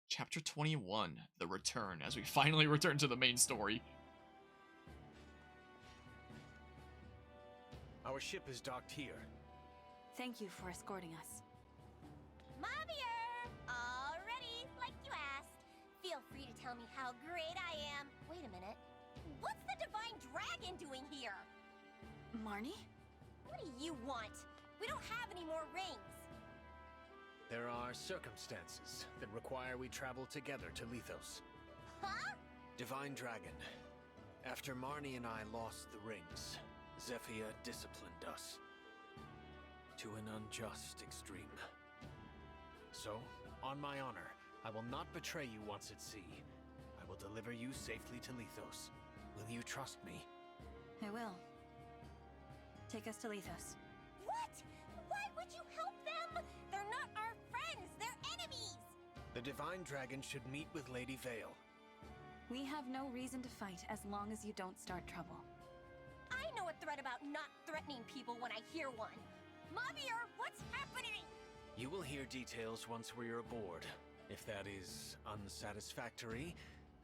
Chapter 21, The Return, as we finally return to the main story. Our ship is docked here. Thank you for escorting us. Mavier! All ready, like you asked. Feel free to tell me how great I am. Wait a minute. What's the Divine Dragon doing here? Marnie? What do you want? We don't have any more rings. There are circumstances that require we travel together to Lethos. Huh? Divine Dragon. After Marnie and I lost the rings, Zephyr disciplined us to an unjust extreme. So, on my honor, I will not betray you once at sea. I will deliver you safely to Lethos. Will you trust me? I will. Take us to Lethos. What? Why would you help them? They're not our friends, they're enemies! The Divine Dragon should meet with Lady Vale. We have no reason to fight as long as you don't start trouble. I know a threat about not threatening people when I hear one. Mavier, what's happening? You will hear details once we're aboard. If that is unsatisfactory,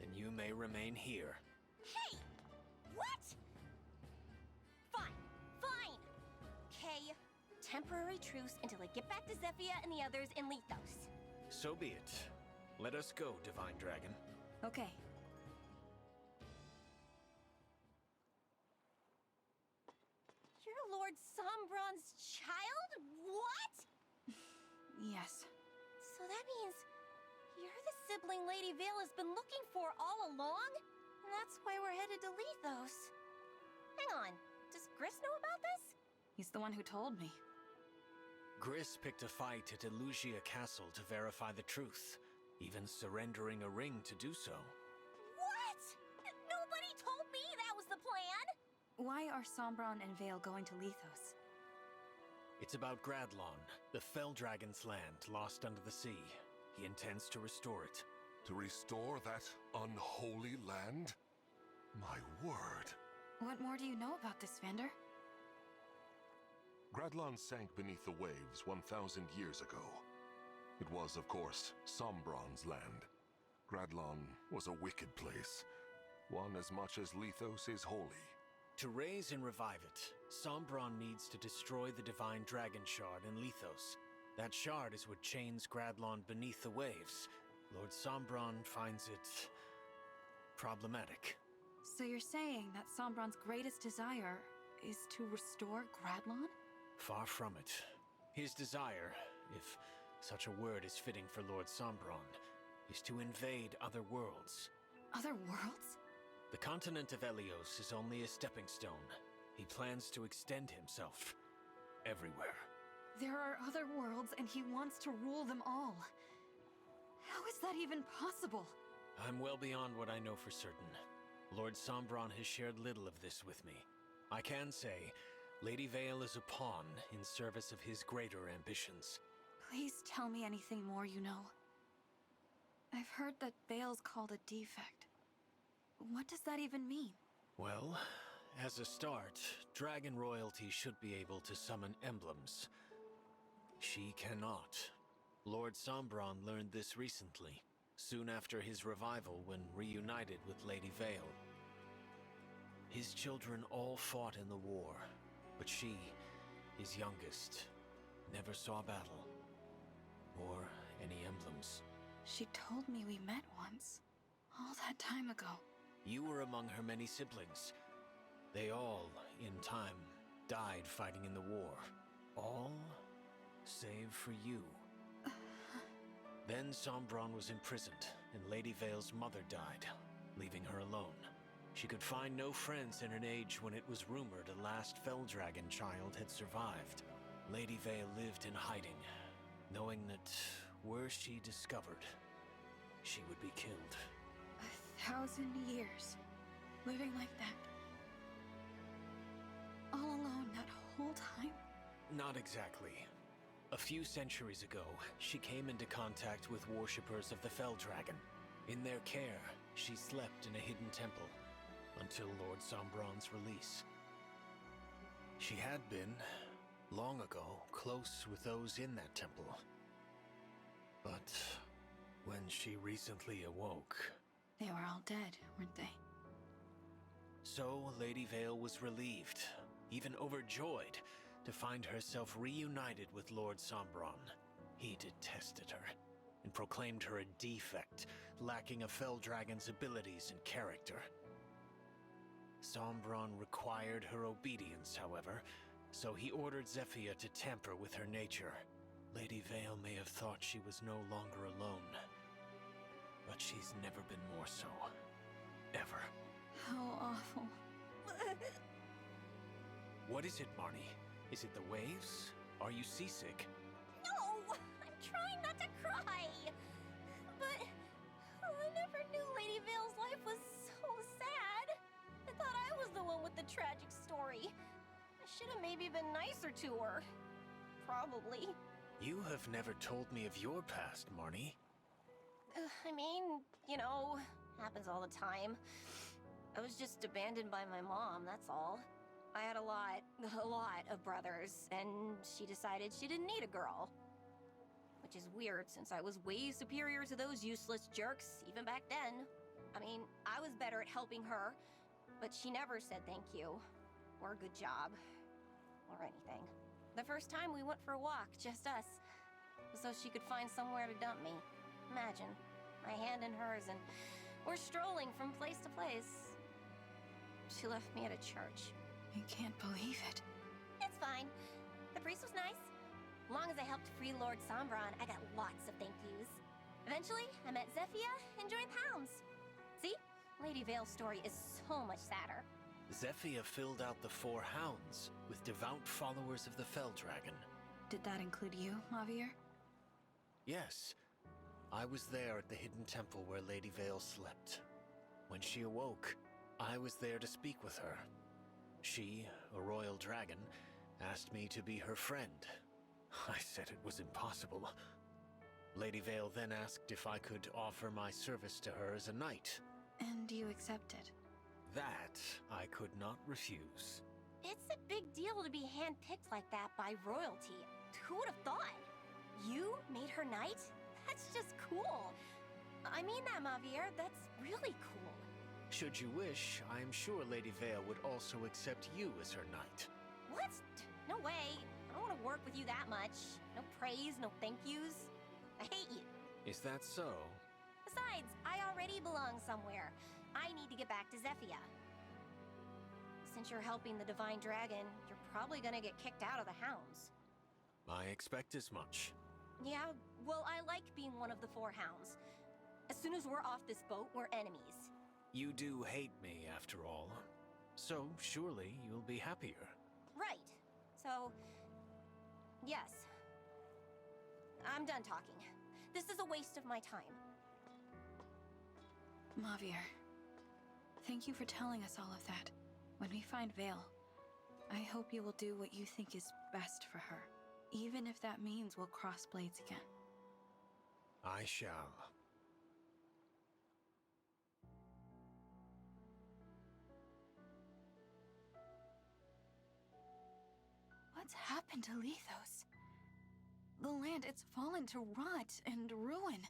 then you may remain here. Hey! What? Fine. Fine. Okay. Temporary truce until I get back to Zephyr and the others in Lethos. So be it. Let us go, Divine Dragon. Okay. You're Lord Sombron's child? What? Yes. So that means you're the sibling Lady Vale has been looking for all along? And that's why we're headed to Lethos. Hang on, does Gris know about this? He's the one who told me. Gris picked a fight at Elusia Castle to verify the truth, even surrendering a ring to do so. What? Nobody told me that was the plan! Why are Sombron and Vale going to Lethos? It's about Gradlon, the Fell Dragon's land lost under the sea. He intends to restore it. To restore that unholy land? My word. What more do you know about this, Vander? Gradlon sank beneath the waves 1,000 years ago. It was, of course, Sombron's land. Gradlon was a wicked place, one as much as Lethos is holy. To raise and revive it, Sombron needs to destroy the Divine Dragon Shard in Lethos. That shard is what chains Gradlon beneath the waves. Lord Sombron finds it problematic. So you're saying that Sombron's greatest desire is to restore Gradlon? Far from it. His desire, if such a word is fitting for Lord Sombron, is to invade other worlds. Other worlds? The continent of Elios is only a stepping stone. He plans to extend himself everywhere. There are other worlds and he wants to rule them all. How is that even possible? I'm well beyond what I know for certain. Lord Sombron has shared little of this with me. I can say, Lady Vale is a pawn in service of his greater ambitions. Please tell me anything more you know. I've heard that Vale's called a defect. What does that even mean? Well, as a start, Dragon Royalty should be able to summon emblems. She cannot. Lord Sombron learned this recently, soon after his revival when reunited with Lady Vale. His children all fought in the war, but she, his youngest, never saw battle, or any emblems. She told me we met once, all that time ago. You were among her many siblings. They all, in time, died fighting in the war. All save for you. Then Sombron was imprisoned, and Lady Vale's mother died, leaving her alone. She could find no friends in an age when it was rumored a last Fell Dragon child had survived. Lady Vale lived in hiding, knowing that were she discovered, she would be killed. 1,000 years, living like that. All alone that whole time? Not exactly. A few centuries ago, she came into contact with worshippers of the Fell Dragon. In their care, she slept in a hidden temple until Lord Sombron's release. She had been, long ago, close with those in that temple. But when she recently awoke. They were all dead, weren't they? So Lady Vale was relieved, even overjoyed, to find herself reunited with Lord Sombron. He detested her and proclaimed her a defect, lacking a fell dragon's abilities and character. Sombron required her obedience, however, so he ordered Zephyr to tamper with her nature. Lady Vale may have thought she was no longer alone, but she's never been more so. Ever. How awful. What is it, Marnie? Is it the waves? Are you seasick? No! I'm trying not to cry! But I never knew Lady Vale's life was so sad. I thought I was the one with the tragic story. I should have maybe been nicer to her. Probably. You have never told me of your past, Marnie. I mean, you know, happens all the time. I was just abandoned by my mom, that's all. I had a lot of brothers, and she decided she didn't need a girl. Which is weird, since I was way superior to those useless jerks, even back then. I mean, I was better at helping her, but she never said thank you, or good job, or anything. The first time we went for a walk, just us, so she could find somewhere to dump me. Imagine, my hand in hers, and we're strolling from place to place. She left me at a church. I can't believe it. It's fine. The priest was nice. Long as I helped free Lord Sombron, I got lots of thank yous. Eventually, I met Zephyr and joined the Hounds. See? Lady Vale's story is so much sadder. Zephyr filled out the 4 hounds with devout followers of the Fell Dragon. Did that include you, Javier? Yes. I was there at the hidden temple where Lady Vale slept. When she awoke, I was there to speak with her. She, a royal dragon, asked me to be her friend. I said it was impossible. Lady Vale then asked if I could offer my service to her as a knight. And you accepted? That I could not refuse. It's a big deal to be handpicked like that by royalty. Who would have thought? You made her knight? That's just cool. I mean that, Javier. That's really cool. Should you wish, I am sure Lady Vale would also accept you as her knight. What? No way. I don't want to work with you that much. No praise, no thank yous. I hate you. Is that so? Besides, I already belong somewhere. I need to get back to Zephyr. Since you're helping the Divine Dragon, you're probably gonna get kicked out of the Hounds. I expect as much. Yeah, well, I like being one of the 4 Hounds. As soon as we're off this boat, we're enemies. You do hate me, after all. So, surely you'll be happier. Right. So, yes. I'm done talking. This is a waste of my time. Javier, thank you for telling us all of that. When we find Vale, I hope you will do what you think is best for her. Even if that means we'll cross blades again. I shall. What's happened to Lethos? The land, it's fallen to rot and ruin.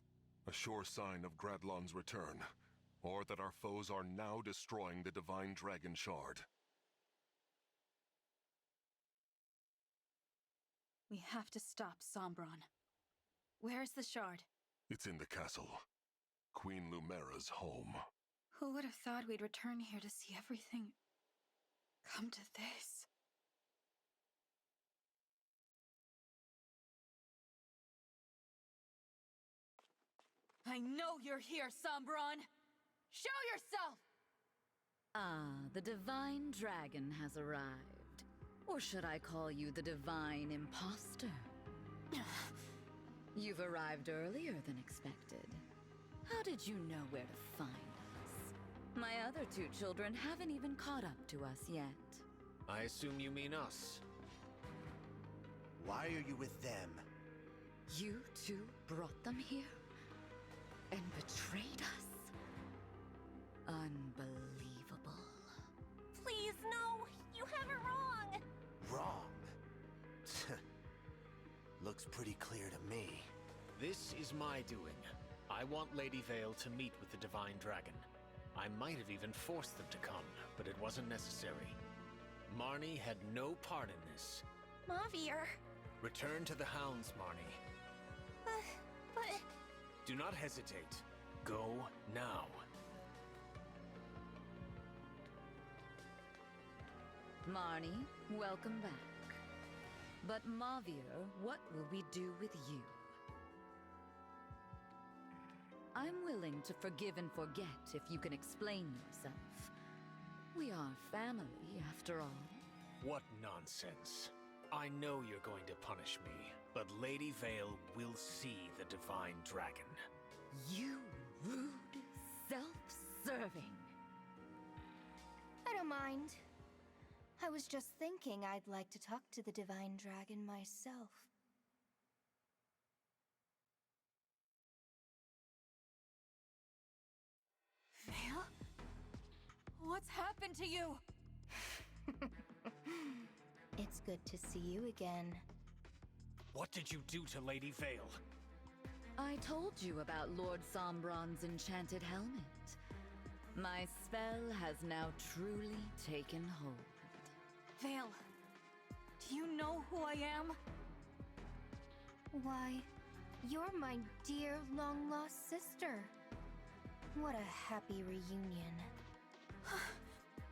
A sure sign of Gradlon's return, or that our foes are now destroying the Divine Dragon Shard. We have to stop Sombron. Where's the shard? It's in the castle. Queen Lumera's home. Who would have thought we'd return here to see everything come to this? I know you're here, Sombron! Show yourself! Ah, the Divine Dragon has arrived. Or should I call you the Divine Imposter? You've arrived earlier than expected. How did you know where to find us? My other 2 children haven't even caught up to us yet. I assume you mean us. Why are you with them? You 2 brought them here? And betrayed us? Unbelievable. Please, no! You have it wrong! Wrong? Looks pretty clear to me. This is my doing. I want Lady Vale to meet with the Divine Dragon. I might have even forced them to come, but it wasn't necessary. Marnie had no part in this. Mavier. Return to the hounds, Marnie. But... Do not hesitate. Go now. Marnie, welcome back. But Mavier, what will we do with you? I'm willing to forgive and forget if you can explain yourself. We are family, after all. What nonsense. I know you're going to punish me, but Lady Vale will see the Divine Dragon. You rude, self-serving. I don't mind. I was just thinking I'd like to talk to the Divine Dragon myself. Vale? What's happened to you? It's good to see you again. What did you do to Lady Vale? I told you about Lord Sombron's enchanted helmet. My spell has now truly taken hold. Vale, do you know who I am? Why, you're my dear long-lost sister. What a happy reunion.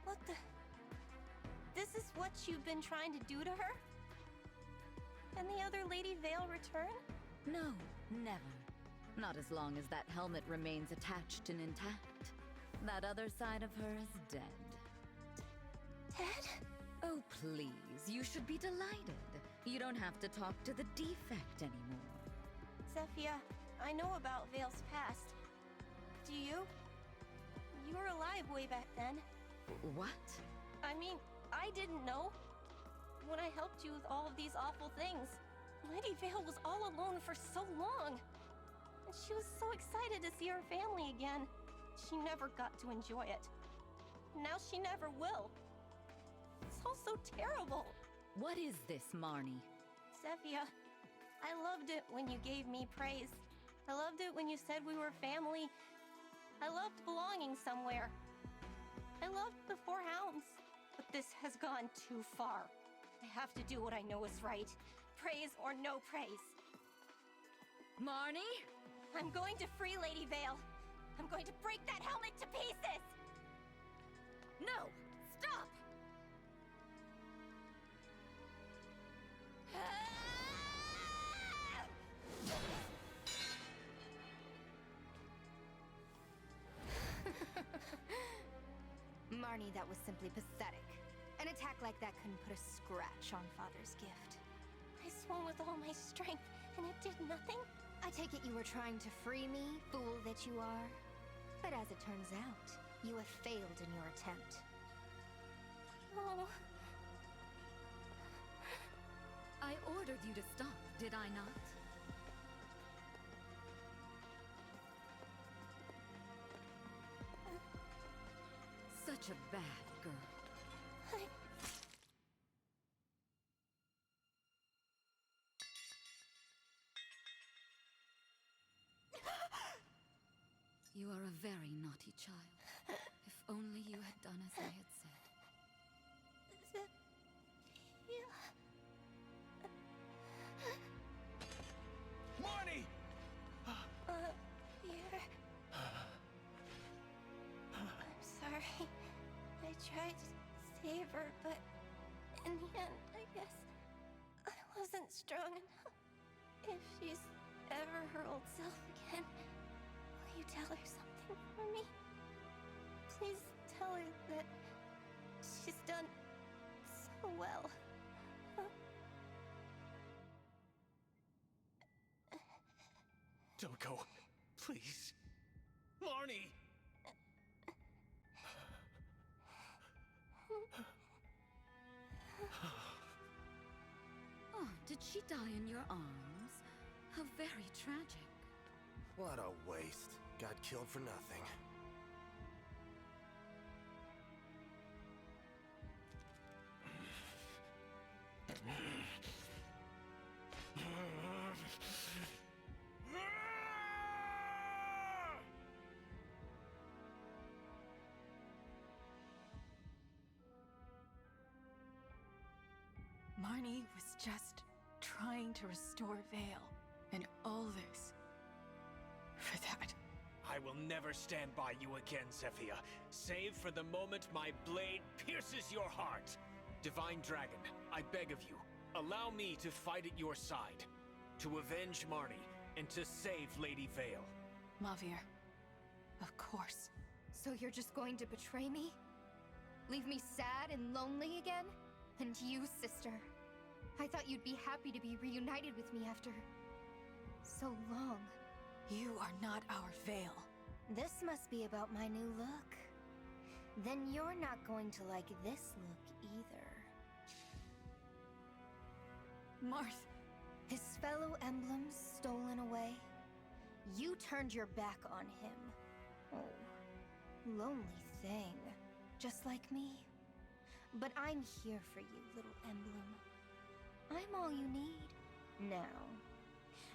What the... This is what you've been trying to do to her? Can the other Lady Vale return? No, never. Not as long as that helmet remains attached and intact. That other side of her is dead. Dead? Oh, please, you should be delighted. You don't have to talk to the defect anymore. Zephyr, I know about Vale's past. Do you? You were alive way back then. What? I mean, I didn't know. When I helped you with all of these awful things, Lady Vale was all alone for so long. And she was so excited to see her family again. She never got to enjoy it. Now she never will. It's all so terrible. What is this, Marnie? Zephyr, I loved it when you gave me praise. I loved it when you said we were family. I loved belonging somewhere. I loved the Four Hounds. But this has gone too far. I have to do what I know is right. Praise or no praise. Marnie? I'm going to free Lady Vale. I'm going to break that helmet to pieces! No! Stop! Marnie, that was simply pathetic. An attack like that couldn't put a scratch on Father's gift. I swung with all my strength, and it did nothing? I take it you were trying to free me, fool that you are. But as it turns out, you have failed in your attempt. Oh. I ordered you to stop, did I not? Such a bad girl. You are a very naughty child. If only you had done as I had said. Marnie! Here. I'm sorry. I tried to save her, but in the end, I guess I wasn't strong enough. If she's ever her old self again, will you tell her something for me? Please tell her that she's done so well. Don't go. Please. Marnie! Oh, did she die in your arms? How very tragic. What a waste. Got killed for nothing. Marnie was just trying to restore Vale, and all this for that. I will never stand by you again, Zephyr, save for the moment my blade pierces your heart. Divine Dragon, I beg of you, allow me to fight at your side, to avenge Marnie, and to save Lady Vale. Mavir, of course. So you're just going to betray me? Leave me sad and lonely again? And you, sister. I thought you'd be happy to be reunited with me after so long. You are not our Vale. This must be about my new look. Then you're not going to like this look either. Marth. His fellow emblems stolen away. You turned your back on him. Oh, lonely thing. Just like me. But I'm here for you, little emblem. I'm all you need. Now,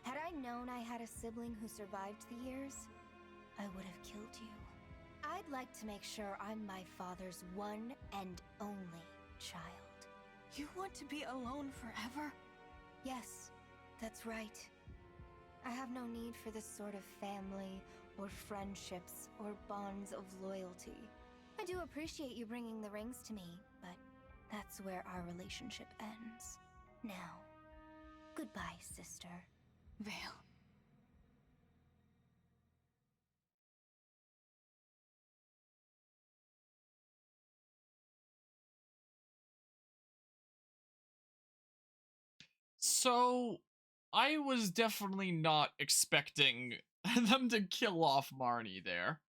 had I known I had a sibling who survived the years, I would have killed you. I'd like to make sure I'm my father's one and only child. You want to be alone forever? Yes, that's right. I have no need for this sort of family, or friendships, or bonds of loyalty. I do appreciate you bringing the rings to me, but that's where our relationship ends. Now, goodbye, sister. Vale. So, I was definitely not expecting them to kill off Marnie there.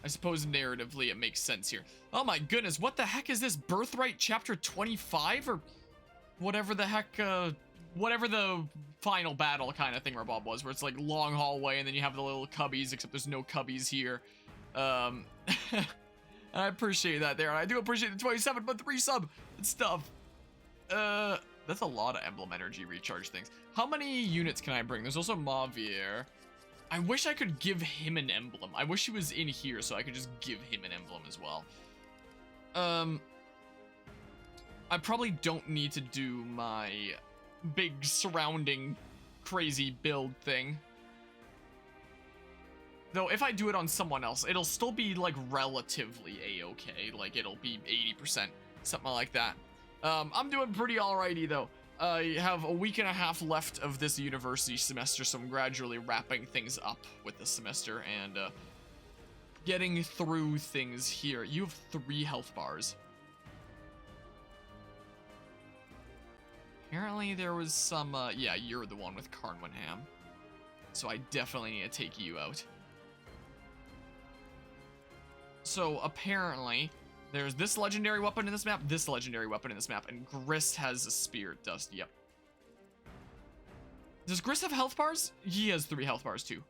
I suppose narratively it makes sense here. Oh my goodness, what the heck is this? Birthright chapter 25? Or whatever the heck, whatever the final battle kind of thing Bob was, where it's like long hallway and then you have the little cubbies, except there's no cubbies here. I appreciate that there. I do appreciate the 27 but 3 sub and stuff. That's a lot of emblem energy recharge things. How many units can I bring? There's also Mavir. I wish I could give him an emblem. I wish he was in here so I could just give him an emblem as well. I probably don't need to do my big surrounding crazy build thing. Though if I do it on someone else, it'll still be like relatively a-okay. Like it'll be 80%, something like that. I'm doing pretty alrighty though. I have a week and a half left of this university semester, so I'm gradually wrapping things up with the semester and getting through things here. You have 3 health bars. Apparently there was some, yeah, you're the one with Carnwenham. So I definitely need to take you out. So apparently there's this legendary weapon in this map, this legendary weapon in this map, and Grist has a spirit dust. Yep. Does Grist have health bars? He has 3 health bars too.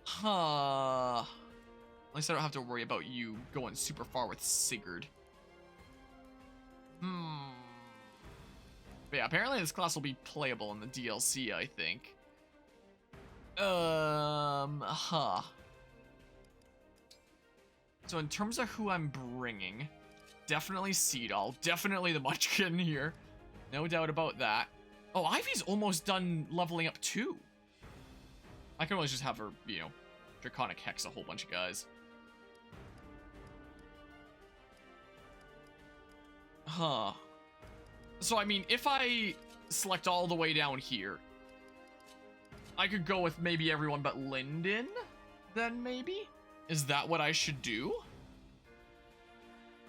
Huh. At least I don't have to worry about you going super far with Sigurd. But yeah, apparently this class will be playable in the DLC, I think. Huh. So in terms of who I'm bringing, definitely Seedall, definitely the Munchkin here. No doubt about that. Oh, Ivy's almost done leveling up too. I can always just have her, you know, Draconic Hex a whole bunch of guys. Huh. So, I mean, if I select all the way down here, I could go with maybe everyone but Lyndon, then maybe? Is that what I should do?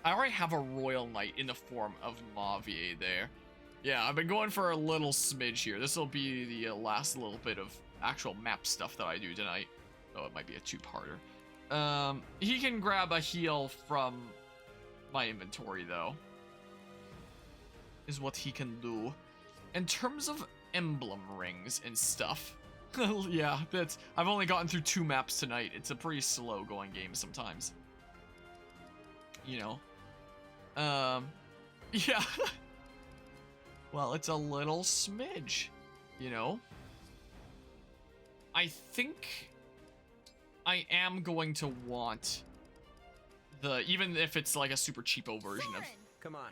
I already have a Royal Knight in the form of Mavier there. Yeah, I've been going for a little smidge here. This will be the last little bit of actual map stuff that I do tonight. Oh, it might be a 2-parter. He can grab a heal from my inventory, though. Is what he can do. In terms of emblem rings and stuff, yeah, I've only gotten through 2 maps tonight. It's a pretty slow going game sometimes. You know. Yeah. Well, it's a little smidge, you know. I think I am going to want the, even if it's like a super cheapo version of. Come on.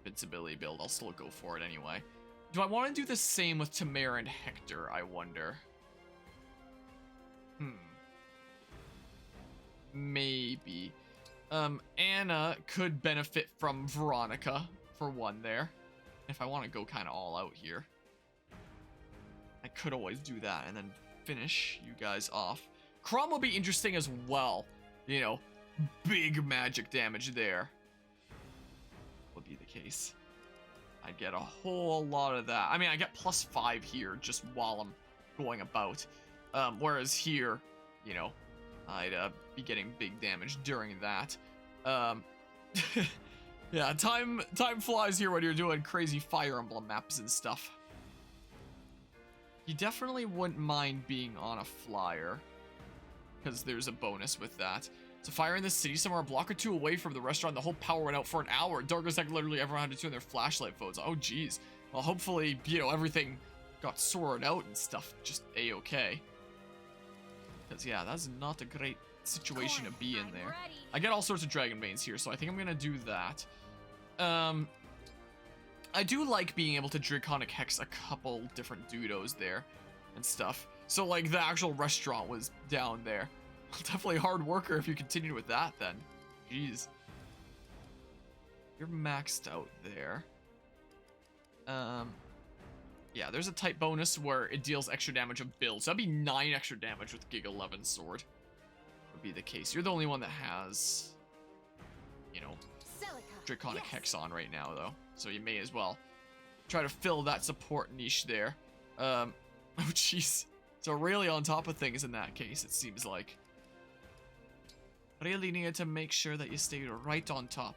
invincibility build, I'll still go for it anyway. Do I want to do the same with Tamara and Hector, I wonder? Maybe. Anna could benefit from Veronica, for one there. If I want to go kind of all out here. I could always do that and then finish you guys off. Chrom will be interesting as well. You know, big magic damage there. Would be the case. I get a whole lot of that. I mean, I get +5 here just while I'm going about. Whereas here, you know, I'd be getting big damage during that. Yeah, time flies here when you're doing crazy Fire Emblem maps and stuff. You definitely wouldn't mind being on a flyer, because there's a bonus with that. So fire in the city somewhere a block or two away from the restaurant, the whole power went out for an hour. Darkest like literally everyone had to turn their flashlight phones. Oh geez. Well, hopefully, you know, everything got sorted out and stuff, just a-okay. Because yeah, that's not a great situation to be in there. I get all sorts of dragon veins here, so I think I'm gonna do that. I do like being able to Draconic Hex a couple different dudos there and stuff. So like the actual restaurant was down there. Definitely a hard worker if you continue with that then. Jeez. You're maxed out there. Yeah, there's a type bonus where it deals extra damage of build. So that'd be 9 extra damage with Gig 11 sword. Would be the case. You're the only one that has, you know, Draconic Hex on right now though. So you may as well try to fill that support niche there. Oh jeez. So really on top of things in that case, it seems like. Really needed to make sure that you stay right on top.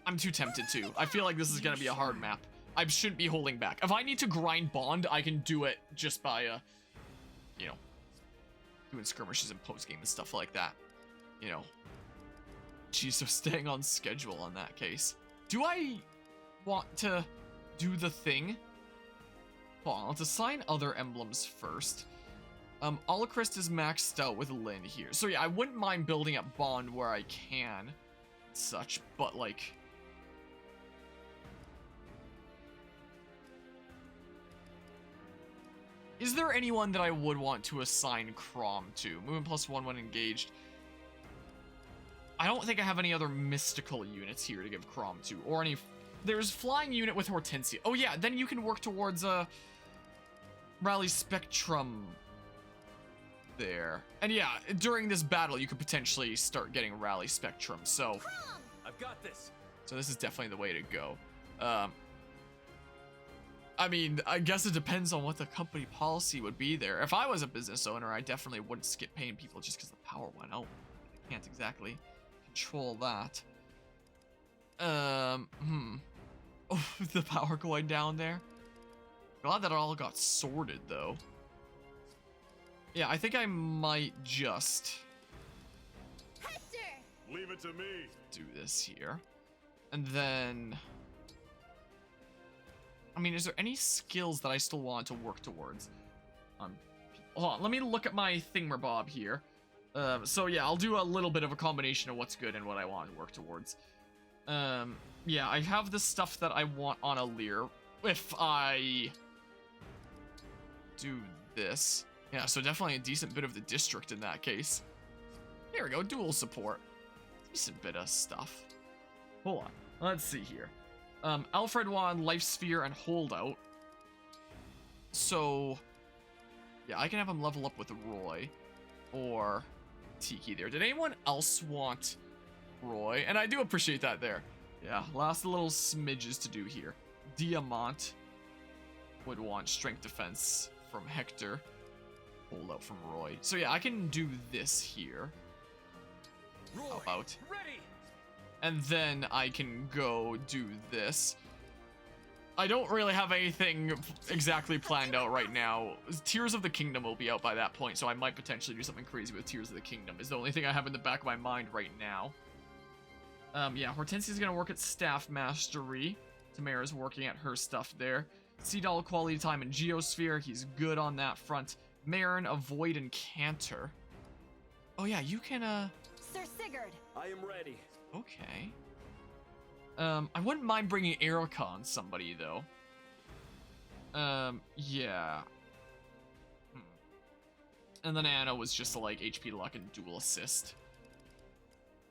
I'm too tempted to. I feel like this is gonna be a hard map. I shouldn't be holding back. If I need to grind Bond, I can do it just by, you know, doing skirmishes and post game and stuff like that. You know. Geez, so staying on schedule on that case. Do I want to do the thing? Hold on, let's assign other emblems first. Alacrist is maxed out with Lynn here. So yeah, I wouldn't mind building up Bond where I can. Such, but like... Is there anyone that I would want to assign Chrom to? Movement +1 when engaged. I don't think I have any other mystical units here to give Chrom to. Or any... There's flying unit with Hortensia. Oh yeah, then you can work towards Rally Spectrum there. And yeah, during this battle, you could potentially start getting Rally Spectrum. So... I've got this. So this is definitely the way to go. I mean, I guess it depends on what the company policy would be there. If I was a business owner, I definitely wouldn't skip paying people just because the power went out. I can't exactly control that. Oh, the power going down there. Glad that it all got sorted, though. Yeah, I think I might just... Hector! Leave it to me. Do this here. And then... I mean, is there any skills that I still want to work towards? Hold on, let me look at my thingamabob here. So yeah, I'll do a little bit of a combination of what's good and what I want to work towards. Yeah, I have the stuff that I want on Alir. If I do this. Yeah, so definitely a decent bit of the district in that case. Here we go, dual support. Decent bit of stuff. Hold on, let's see here. Alfred Wand, Life Sphere, and Holdout. So, yeah, I can have him level up with Roy. Or Tiki there. Did anyone else want Roy? And I do appreciate that there. Yeah, last little smidges to do here. Diamant would want Strength Defense from Hector. Holdout from Roy. So yeah, I can do this here. Roy, how about? Ready. And then I can go do this. I don't really have anything exactly planned out right now. Tears of the Kingdom will be out by that point, so I might potentially do something crazy with Tears of the Kingdom. Is the only thing I have in the back of my mind right now. Yeah, Hortensia's gonna work at Staff Mastery. Tamara's working at her stuff there. Sea Doll Quality Time and Geosphere. He's good on that front. Marin, Avoid, and Canter. Oh yeah, you can, Sir Sigurd! I am ready. Okay. I wouldn't mind bringing Erica on somebody, though. Yeah. And then Anna was just like HP luck and dual assist.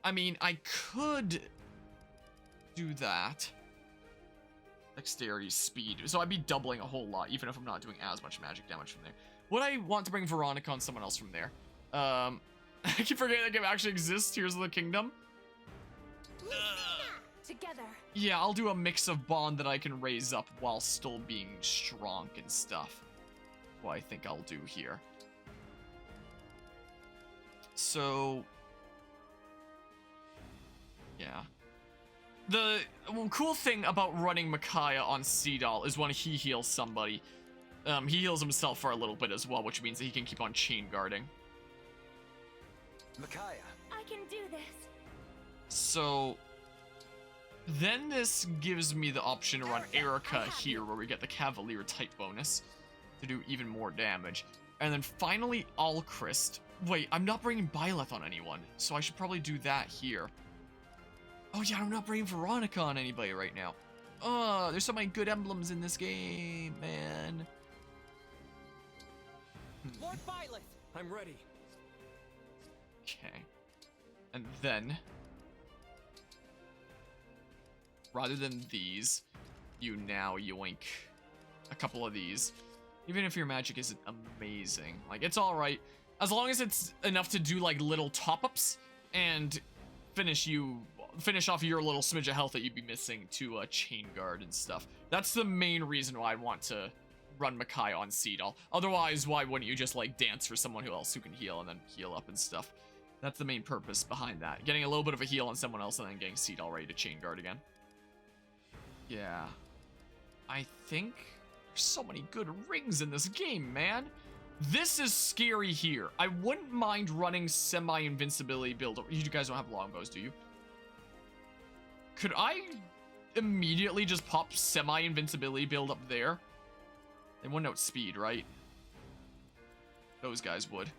I mean, I could do that. Dexterity, speed. So I'd be doubling a whole lot, even if I'm not doing as much magic damage from there. Would I want to bring Veronica on someone else from there? I keep forgetting that game actually exists. Tears of the Kingdom. Together. Yeah, I'll do a mix of bond that I can raise up while still being strong and stuff. What I think I'll do here. So, yeah. The cool thing about running Micaiah on Seadoll is when he heals somebody, he heals himself for a little bit as well, which means that he can keep on chain guarding. Micaiah. I can do this. So, then this gives me the option to run Erica here, where we get the Cavalier type bonus to do even more damage. And then finally, Alchrist. Wait, I'm not bringing Byleth on anyone, so I should probably do that here. Oh yeah, I'm not bringing Veronica on anybody right now. Oh, there's so many good emblems in this game, man. Lord Byleth! I'm ready. Okay. And then, rather than these, you now yoink a couple of these. Even if your magic isn't amazing. Like, it's alright. As long as it's enough to do, like, little top-ups and finish off your little smidge of health that you'd be missing to chain guard and stuff. That's the main reason why I want to run Micaiah on Seadoll. Otherwise, why wouldn't you just, like, dance for someone else who can heal and then heal up and stuff? That's the main purpose behind that. Getting a little bit of a heal on someone else and then getting Seadoll ready to chain guard again. Yeah. I think there's so many good rings in this game, man. This is scary here. I wouldn't mind running semi-invincibility build. You guys don't have longbows, do you? Could I immediately just pop semi-invincibility build up there? They wouldn't outspeed, right? Those guys would.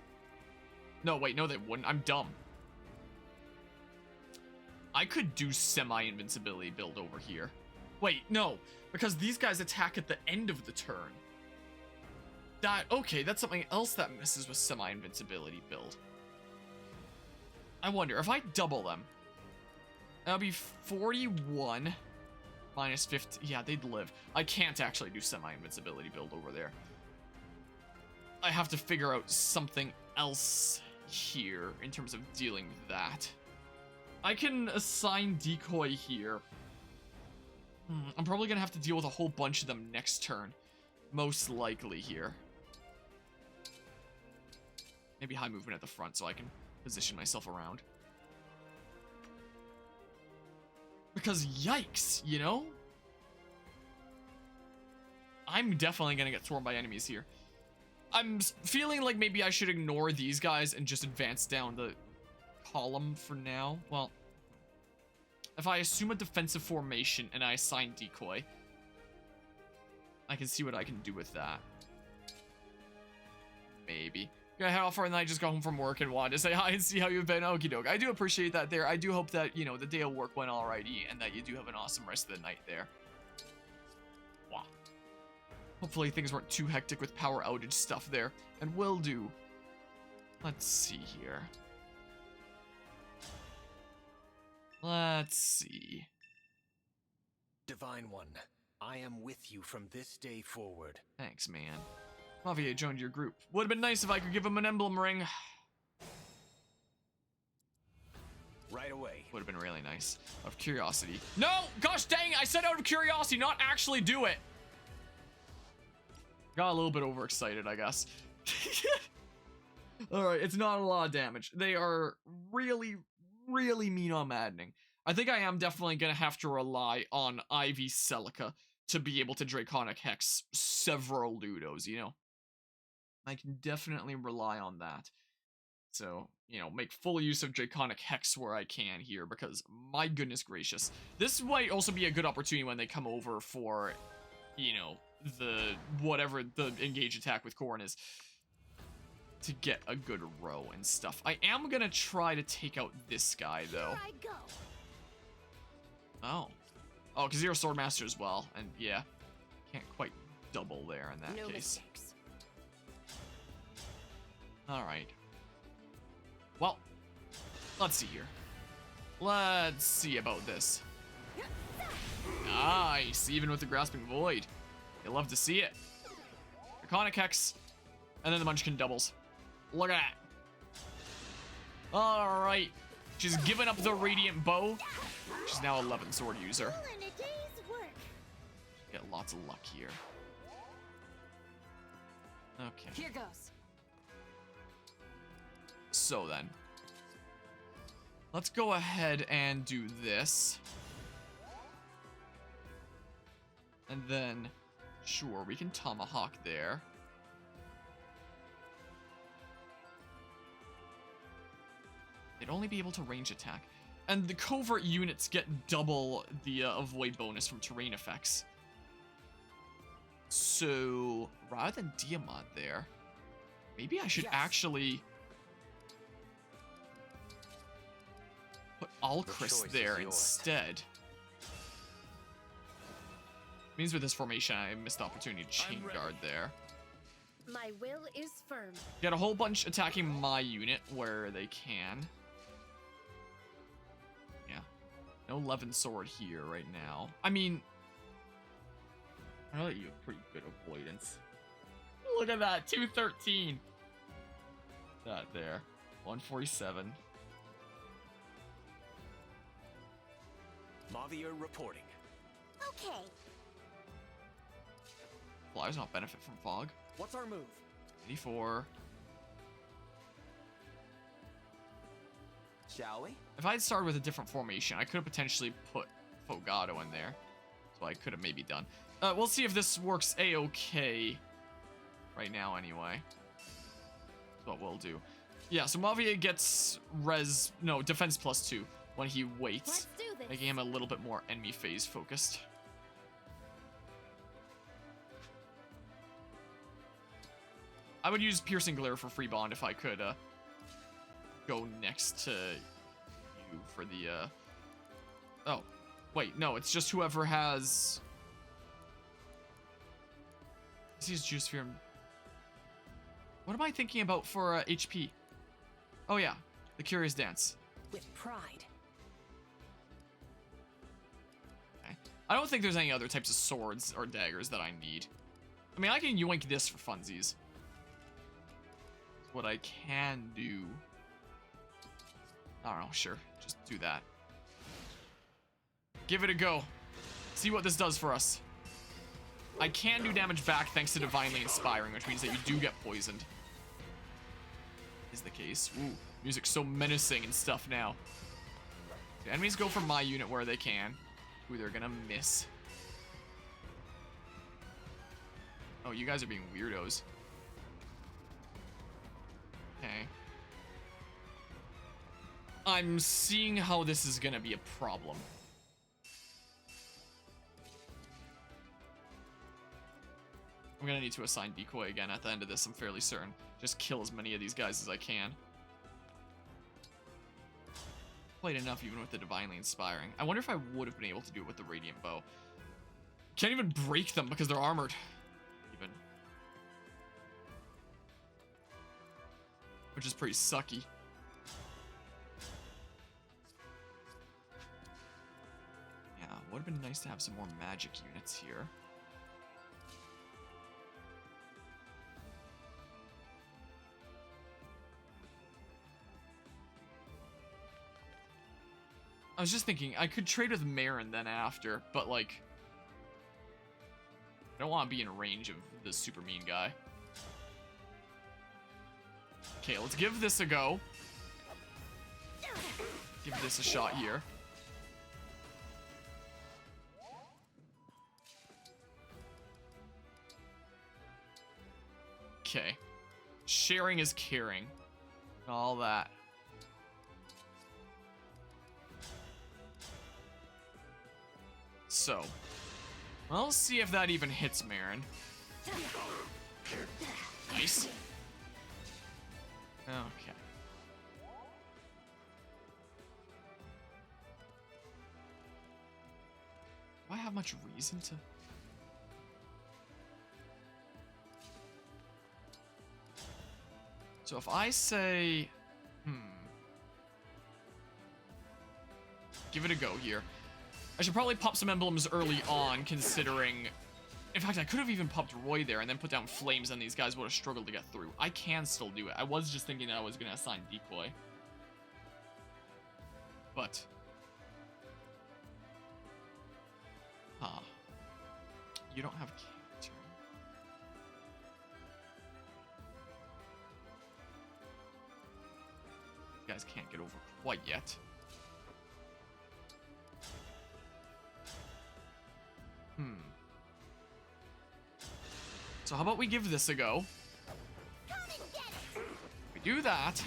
No, wait, no they wouldn't. I'm dumb. I could do semi-invincibility build over here. Wait, no, because these guys attack at the end of the turn. Okay, that's something else that messes with semi-invincibility build. I wonder, if I double them, that'll be 41 minus 50. Yeah, they'd live. I can't actually do semi-invincibility build over there. I have to figure out something else here in terms of dealing with that. I can assign decoy here. I'm probably gonna have to deal with a whole bunch of them next turn. Most likely here. Maybe high movement at the front so I can position myself around. Because yikes, you know? I'm definitely gonna get thrown by enemies here. I'm feeling like maybe I should ignore these guys and just advance down the column for now. Well, if I assume a defensive formation and I assign decoy, I can see what I can do with that. Maybe. Gonna head off for and then I just got home from work and wanted to say hi and see how you've been. Okie doke. I do appreciate that there. I do hope that, you know, the day of work went alrighty and that you do have an awesome rest of the night there. Wow. Hopefully things weren't too hectic with power outage stuff there. And will do. Let's see here. Let's see. Divine One, I am with you from this day forward. Thanks, man. Javier joined your group. Would have been nice if I could give him an emblem ring. Right away. Would have been really nice. Out of curiosity. No! Gosh dang it! I said out of curiosity, not actually do it! Got a little bit overexcited, I guess. Alright, it's not a lot of damage. They are really, really mean on Maddening. I think I am definitely gonna have to rely on Ivy Celica to be able to Draconic Hex several Ludos, you know? I can definitely rely on that. So, you know, make full use of Draconic Hex where I can here, because my goodness gracious. This might also be a good opportunity when they come over for, you know, the whatever the engage attack with Corrin is, to get a good row and stuff. I am gonna try to take out this guy though. Here I go. Oh. Oh, because you're a sword master as well, and yeah, can't quite double there in that No case. mistakes. All right. Well, let's see here. Let's see about this. Nice, even with the Grasping Void. You love to see it. Draconic Hex, and then the Munchkin doubles. Look at that. All right, she's given up the Radiant Bow. She's now 11 sword user. Get lots of luck here. Okay. Here goes. So then, let's go ahead and do this. And then, sure, we can Tomahawk there. They'd only be able to range attack. And the covert units get double the avoid bonus from terrain effects. So, rather than Diamant there, maybe I should actually put Alcris choice there is yours. instead. Means with this formation, I missed the opportunity to chain guard there. My will is firm. Get a whole bunch attacking my unit where they can. Yeah. No 11 sword here right now. I mean, I know that you have pretty good avoidance. Look at that, 213. That there. 147. Mavier reporting. Okay. Flyers not benefit from fog. What's our move? 84. Shall we? If I had started with a different formation, I could have potentially put Fogado in there. So I could have maybe done. We'll see if this works a-okay right now anyway. That's what we'll do. Yeah, so Mavier gets defense +2 when he waits, Let's do this. making him a little bit more enemy phase focused. I would use Piercing Glare for free bond if I could go next to you for the oh, wait, no, it's just whoever has. This is Juice Sphere. What am I thinking about for HP? Oh yeah, the Curious Dance. With pride. Okay. I don't think there's any other types of swords or daggers that I need. I mean, I can yoink this for funsies. What I can do. I don't know, sure. Just do that. Give it a go. See what this does for us. I can do damage back thanks to Divinely Inspiring, which means that you do get poisoned. Is the case. Ooh, music's so menacing and stuff now. The enemies go for my unit where they can. Ooh, they're gonna miss. Oh, you guys are being weirdos. Okay. I'm seeing how this is gonna be a problem. I'm gonna need to assign Decoy again at the end of this, I'm fairly certain. Just kill as many of these guys as I can. Played enough even with the Divinely Inspiring. I wonder if I would have been able to do it with the Radiant Bow. Can't even break them because they're armored. Even. Which is pretty sucky. Yeah, would have been nice to have some more magic units here. I was just thinking, I could trade with Marin then after, but like, I don't want to be in range of the super mean guy. Okay, let's give this a go. Give this a shot here. Okay. Sharing is caring. All that. So, well, let's see if that even hits Marin. Nice. Okay. Do I have much reason to. So if I say, give it a go here. I should probably pop some emblems early on, considering. In fact, I could have even popped Roy there and then put down flames, and these guys would have struggled to get through. I can still do it. I was just thinking that I was going to assign decoy. But. Huh. You don't have counter. You guys can't get over quite yet. So how about we give this a go? We do that.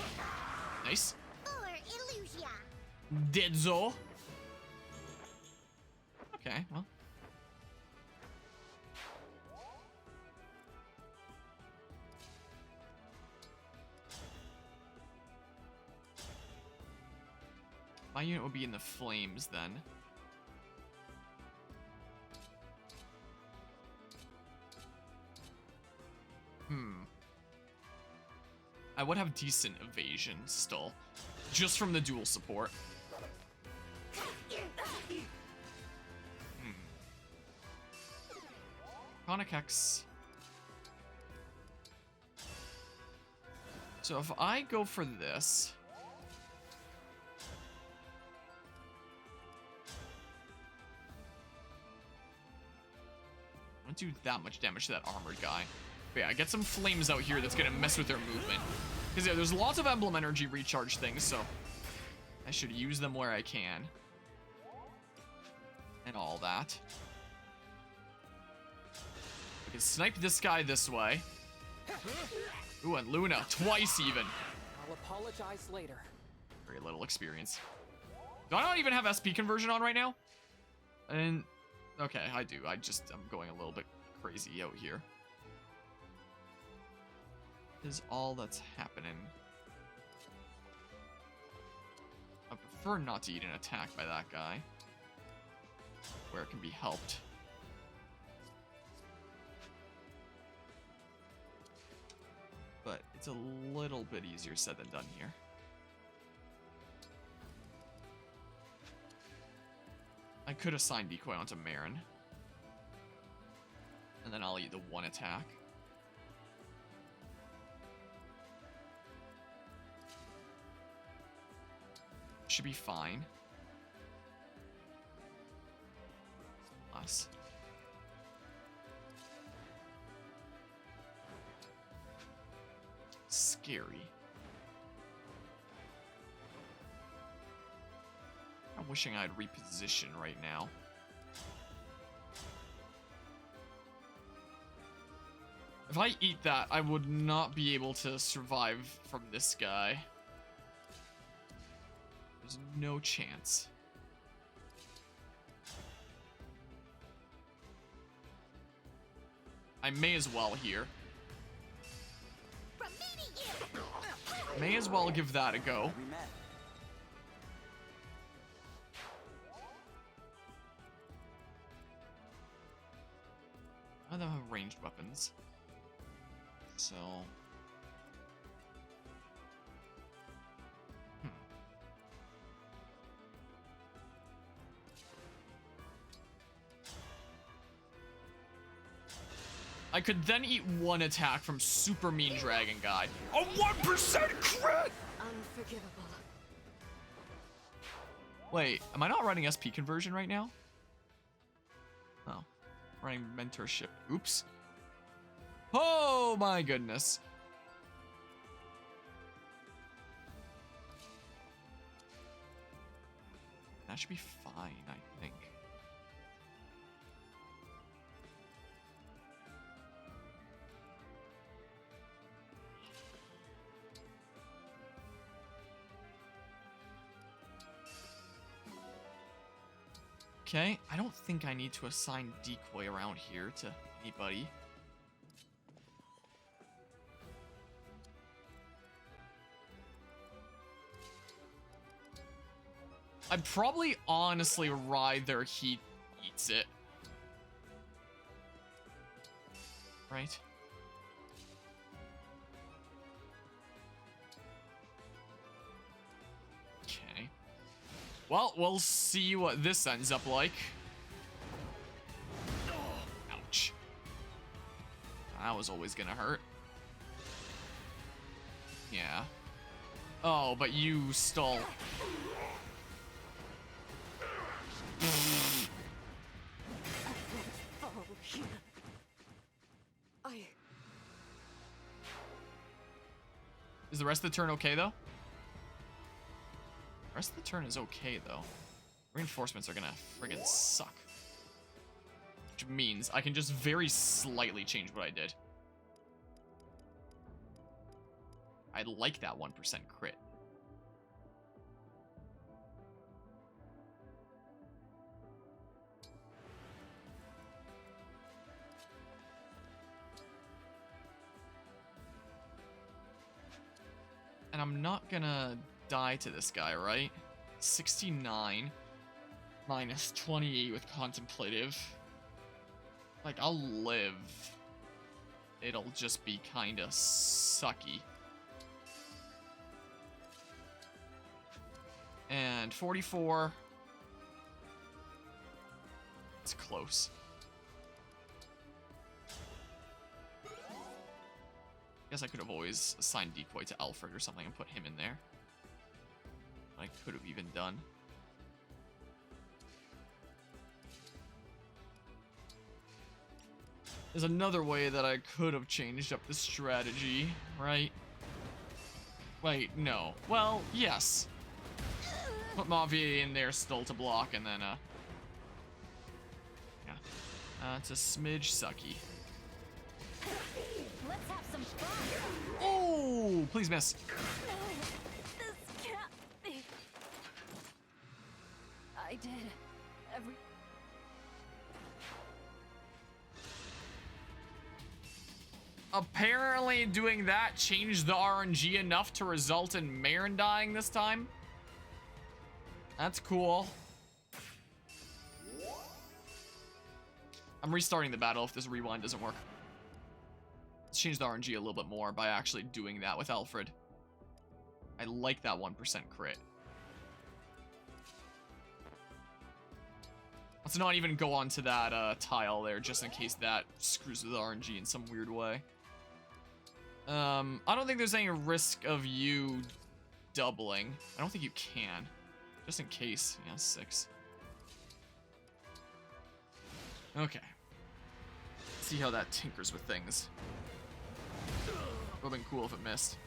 Nice. Deadzo. Okay, well. My unit will be in the flames then. I would have decent evasion still, just from the dual support. Chronic Hex. So if I go for this, I don't do that much damage to that armored guy. But yeah, get some flames out here that's gonna mess with their movement. Because yeah, there's lots of emblem energy recharge things, so I should use them where I can. And all that. We can snipe this guy this way. Ooh, and Luna, twice even. I'll apologize later. Very little experience. Do I not even have SP conversion on right now? And okay, I do. I'm going a little bit crazy out here. Is all that's happening. I prefer not to eat an attack by that guy, where it can be helped. But it's a little bit easier said than done here. I could assign decoy onto Marin, and then I'll eat the one attack. Should be fine. Less. Scary. I'm wishing I'd reposition right now. If I eat that, I would not be able to survive from this guy. There's no chance. I may as well here. May as well give that a go. I don't have ranged weapons. So... I could then eat one attack from Super Mean Dragon Guy. A 1% crit! Unforgivable. Wait, am I not running SP conversion right now? Oh, running mentorship. Oops. Oh my goodness. That should be fine, I think. Okay, I don't think I need to assign decoy around here to anybody. I'd probably honestly rather he eats it. right? Okay. Well, we'll see what this ends up like. Ouch. That was always gonna hurt. Yeah. Oh, but you stole. Is the rest of the turn okay, though? The rest of the turn is okay, though. Reinforcements are gonna friggin' suck. Which means I can just very slightly change what I did. I like that 1% crit. And I'm not gonna die to this guy, right? 69 minus 28 with contemplative. Like, I'll live. It'll just be kinda sucky. And 44. It's close. Guess I could have always assigned decoy to Alfred or something and put him in there. I could have even done. There's another way that I could have changed up the strategy, right? Wait, no. Well, yes. Put Mavier in there still to block, and then, yeah. It's a smidge sucky. Let's have some fun. Oh, please miss. This can't be. I did every. Apparently doing that changed the RNG enough to result in Marin dying this time. That's cool. I'm restarting the battle if this rewind doesn't work. Let's change the RNG a little bit more by actually doing that with Alfred. I like that 1% crit. Let's not even go on to that tile there, just in case that screws with RNG in some weird way. I don't think there's any risk of you doubling. I don't think you can. Just in case. Yeah, 6. Okay. Let's see how that tinkers with things. Would have been cool if it missed.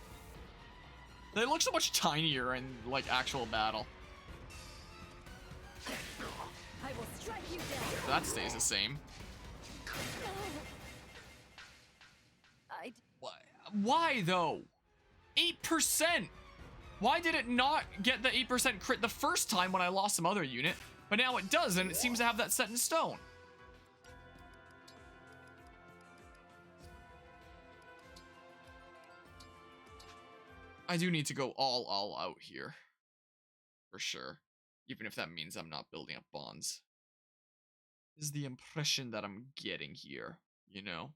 They look so much tinier in, like, actual battle. I will strike you down. That stays the same. Why, though? 8%! Why did it not get the 8% crit the first time when I lost some other unit, but now it does, and it seems to have that set in stone? I do need to go all out here. For sure. Even if that means I'm not building up bonds. This is the impression that I'm getting here, you know?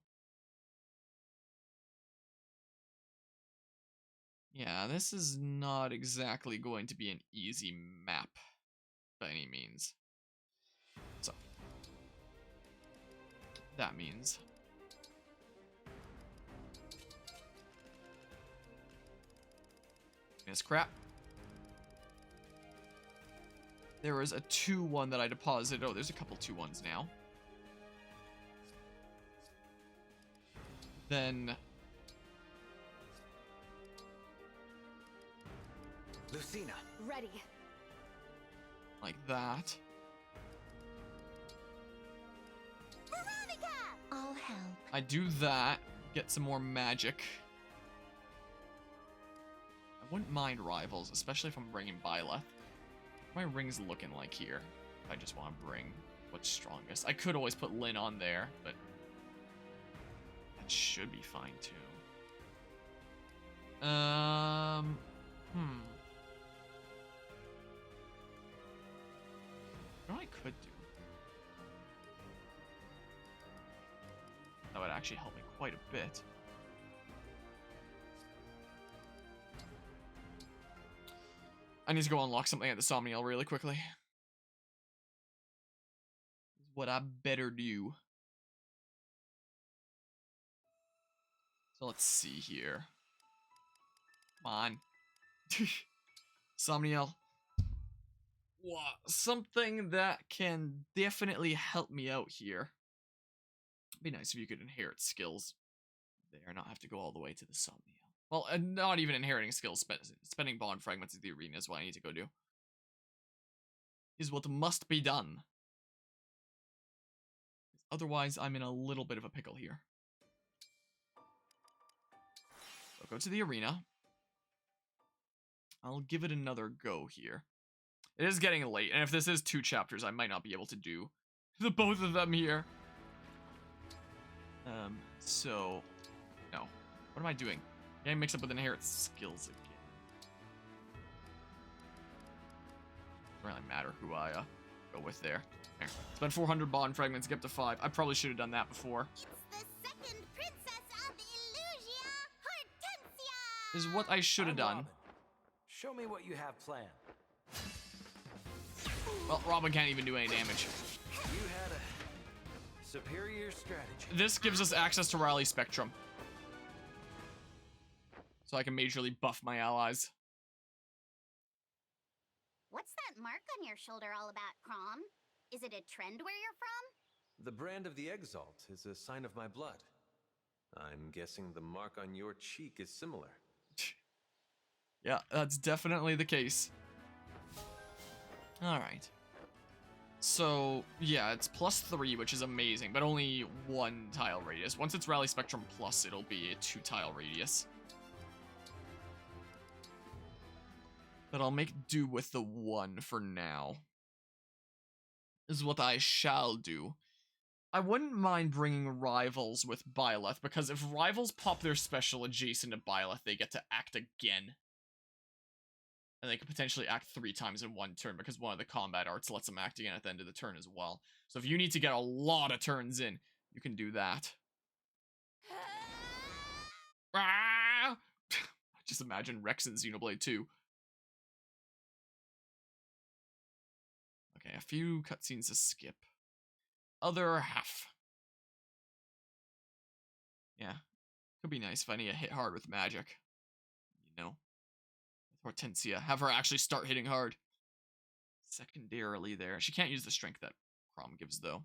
Yeah, this is not exactly going to be an easy map by any means. So, that means it's crap. There was a 2-1 that I deposited. Oh, there's a couple 2-1s now. Then Lucina. Ready. like that. Veronica! I'll help. I do that, get some more magic. I wouldn't mind rivals, especially if I'm bringing Byleth. What are my rings looking like here? I just want to bring what's strongest. I could always put Lyn on there, but that should be fine too. What I could do that would actually help me quite a bit. I need to go unlock something at the Somniel really quickly. What I better do. So let's see here. Come on. Somniel. Wow, something that can definitely help me out here. It'd be nice if you could inherit skills there, not have to go all the way to the Somniel. Well, not even inheriting skills, spending bond fragments in the arena is what I need to go do. Is what must be done. Otherwise, I'm in a little bit of a pickle here. So go to the arena. I'll give it another go here. It is getting late, and if this is 2 chapters, I might not be able to do the both of them here. So, no. What am I doing? Getting mixed up with inherit skills again. Doesn't really matter who I go with there. There. Spend 400 bond fragments, get up to 5. I probably should have done that before. It's the second princess of Illusia, Hortensia! Is what I should have done. Robin. Show me what you have planned. Well, Robin can't even do any damage. You had a superior strategy. This gives us access to Rally Spectrum. So I can majorly buff my allies. What's that mark on your shoulder all about, Crom? Is it a trend where you're from? The brand of the Exalt is a sign of my blood. I'm guessing the mark on your cheek is similar. Yeah, that's definitely the case. Alright. So, yeah, it's +3, which is amazing, but only 1 tile radius. Once it's Rally Spectrum Plus, it'll be a 2 tile radius. But I'll make do with the 1 for now. Is what I shall do. I wouldn't mind bringing Rivals with Byleth, because if Rivals pop their special adjacent to Byleth, they get to act again. And they could potentially act 3 times in 1 turn, because one of the combat arts lets them act again at the end of the turn as well. So if you need to get a lot of turns in, you can do that. Just imagine Rex and Xenoblade 2. Okay, a few cutscenes to skip. Other half. Yeah. Could be nice if I need to hit hard with magic. You know? Hortensia. Have her actually start hitting hard. Secondarily there. She can't use the strength that Crom gives, though.